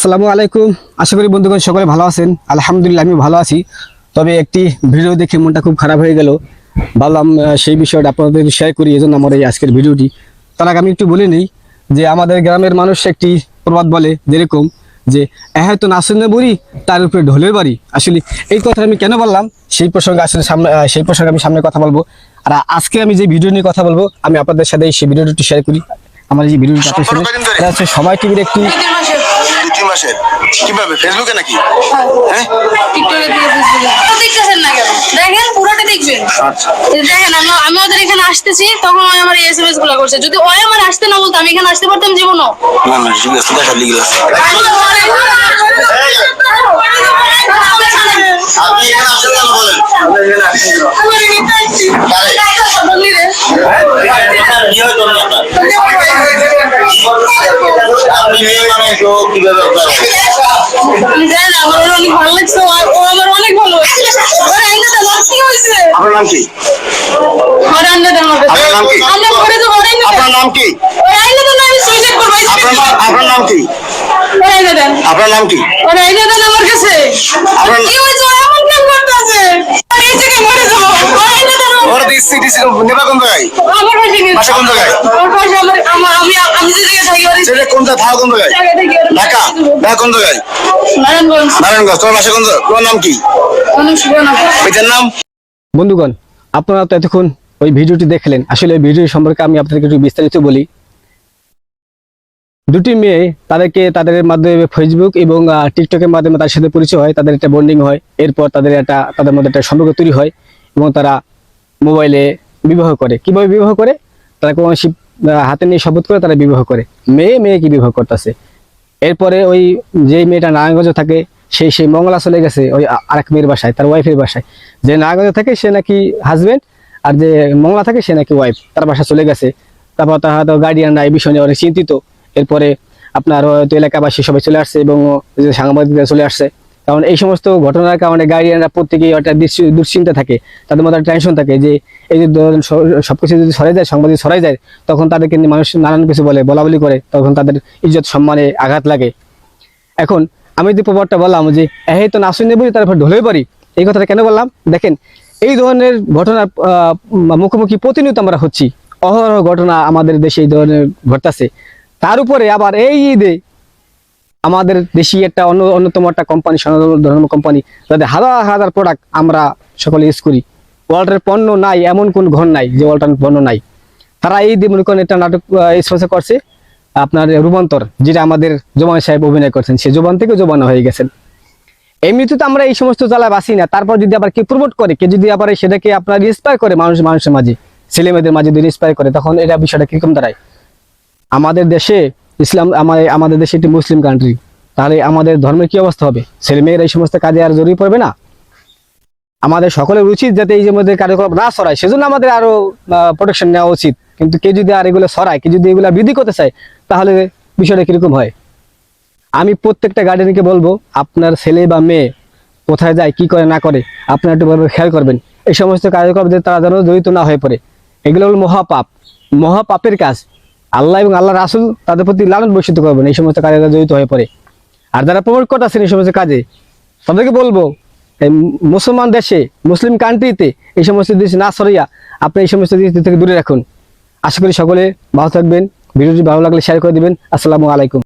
আসসালামু আলাইকুম। আশা করি বন্ধুগণ সকলে ভালো আছেন। আলহামদুলিল্লাহ আমি ভালো আছি। তবে একটি ভিডিও দেখে মনটা খুব খারাপ হয়ে গেল। ভাবলাম সেই বিষয়টা আপনাদের শেয়ার করি, এজন্য আমার এই আজকের ভিডিওটি। তার আগে আমি একটু বলে নিই যে আমাদের গ্রামের মানুষ একটি প্রবাদ বলে যেরকম যে হয়তো নাচনে বুড়ি তার উপরে ঢোলের বাড়ি। আসলে এই কথা আমি কেন বললাম সেই প্রসঙ্গে আসলে সেই প্রসঙ্গে আমি সামনে কথা বলবো। আর আজকে আমি যে ভিডিও নিয়ে কথা বলবো আমি আপনাদের সাথে সেই ভিডিওটি একটু শেয়ার করি। আমার এই ভিডিওটি হচ্ছে সময় টিভির একটি মাসের কিভাবে ফেসবুকে নাকি হ্যাঁ টিকটকে দিয়ে ফেসবুকে দেখতেছেন না কেন? দেখেন পুরোটা দেখবেন। দেখেন আমি ওদের এখানে আসতেছি তখন ওই আমার এসএমএস গুলো করছে। যদি ওই আমার আসতে না বলতো আমি এখানে আসতে পারতাম জীবনও? না না ঠিক আছে দেখা লিখে আছে আপনি এখানে আসেন কেন বলেন কি হয় তোর আপনি মেয়ে মানুষ কিভাবে আমার অনেক ভালো লাগছে, ও আমার অনেক ভালো লাগছে। আপনার নাম কি? আপনার নাম কি? আপনার নাম কি? আপনার নাম কি? আমার কাছে ওর দিছি দিছি নেবা কোন জায়গায়? বাসা কোন জায়গায়? ছেলে কোন জায়গায় থাকা কোন জায়গায়? ঢাকা ঢাকা কোন জায়গায়? নারায়ণগঞ্জ। তোমার বাসা কোন জায়গায়? তোমার নাম কি? পিতার নাম? বন্ধুগণ, আপনারা তো এতক্ষণ ওই ভিডিওটি দেখলেন। আসলে ওই ভিডিও সম্পর্কে আমি আপনাদেরকে একটু বিস্তারিত বলি। দুটি মেয়ে তাদের মাধ্যমে ফেসবুক এবং টিকটকের মাধ্যমে তার সাথে পরিচয় হয়, তাদের একটা বন্ডিং হয়। এরপর তাদের মধ্যে একটা সম্পর্ক তৈরি হয় এবং তারা মোবাইলে বিবাহ করে। কিভাবে বিবাহ করে? তারা কোনো হাতে নিয়ে শপথ করে তারা বিবাহ করে। মেয়েকে বিবাহ করতেছে। এরপরে ওই যে মেয়েটা নারায়ণগঞ্জে থাকে সেই মঙ্গলা চলে গেছে ওই আরেক মেয়ের বাসায়, তার ওয়াইফের বাসায়। যে নারায়ণগঞ্জে থাকে সে নাকি হাজবেন্ড, আর যে মঙ্গলা থাকে সে নাকি ওয়াইফ, তার বাসা চলে গেছে। তারপর তার হয়তো গার্ডিয়ানরা এই বিষয় নিয়ে অনেক চিন্তিত। এরপরে আপনার হয়তো এলাকাবাসী সবাই চলে আসছে এবং সাংবাদিকরা চলে আসছে। কারণ এই সমস্ত ঘটনার কারণে গার্ডিয়ানরা প্রত্যেকেই একটা দুশ্চিন্তা থাকে, তাদের মধ্যে টেনশন থাকে যে এই যে সবকিছু যদি সরে যায়, সংবাদ সরে যায়, তখন তাদেরকে নিয়ে মানুষ নানান কিছু বলাবলি করে, তখন তাদের ইজ্জত সম্মানে আঘাত লাগে। এখন আমি যে প্রবাদটা বললাম যে তো নাচনে বুঝি তারপর ঢোলের বাড়ি, এই কথাটা কেন বললাম? দেখেন, এই ধরনের ঘটনার মুখোমুখি প্রতিনিয়ত আমরা হচ্ছি। অহরহ ঘটনা আমাদের দেশে এই ধরনের ঘটতেছে। তার উপরে আবার এই ঈদে আমাদের দেশি একটা অন্যতম একটা কোম্পানি, স্বনামধন্য কোম্পানি, যাদের হাজার হাজার প্রোডাক্ট আমরা সকলে ইউজ করি। ওয়ালটার পণ্য নাই এমন কোন ঘর নাই যে ওয়ালটার পণ্য নাই। তারা এই ঈদে মনে করেন একটা নাটক স্পন্সর করছে, আপনার রূপান্তর, যেটা আমাদের জোবান সাহেব অভিনয় করছেন। সে জোবান থেকে জোবানা হয়ে গেছেন। এমনিতে তো আমরা এই সমস্ত জ্বালায় বাসি না। তারপর যদি আবার কেউ প্রমোট করে, কেউ যদি আবার সেটাকে আপনার ইন্সপায়ার করে মানুষের মাঝে, ছেলে মেয়েদের মাঝে যদি ইন্সপায়ার করে, তখন এটা বিষয়টা কিরকম দাঁড়ায়? আমাদের দেশে আমাদের দেশে একটি মুসলিম কান্ট্রি, তাহলে আমাদের ধর্মের কি অবস্থা হবে? ছেলে মেয়েরা এই সমস্ত কাজে আর জড়িয়ে পড়বে না? আমাদের সকলের উচিত যাতে এই যে মধ্যে কার্যকলাপ না ছড়ায়, সেজন্য আমাদের আরো প্রোটেকশন নেওয়া উচিত। কিন্তু কেউ যদি আর এগুলো ছড়ায়, কেউ যদি এগুলো বিধি করতে চায়, তাহলে বিষয়টা কিরকম হয়? আমি প্রত্যেকটা গার্ডিয়ানকে বলবো, আপনার ছেলে বা মেয়ে কোথায় যায়, কি করে না করে, আপনারা একটু খেয়াল করবেন। এই সমস্ত কার্যকলাপ তারা যেন জড়িত না হয়ে পড়ে। এগুলো হলো মহাপাপের কাজ। আল্লাহ এবং আল্লাহ রাসূল তাদের প্রতি লানত বর্ষিত করবেন এই সমস্ত কাজে জড়িত হয়ে পড়ে। আর যারা প্রমোট করতেছেন এই সমস্ত কাজে, তাদেরকে বলবো, মুসলমান দেশে, মুসলিম কান্ট্রিতে এই সমস্ত জিনিস না ছড়াইয়া আপনি এই সমস্ত জিনিস থেকে দূরে রাখুন। আশা করি সকলে ভালো থাকবেন। ভিডিওটি ভালো লাগলে শেয়ার করে দিবেন। আসসালামু আলাইকুম।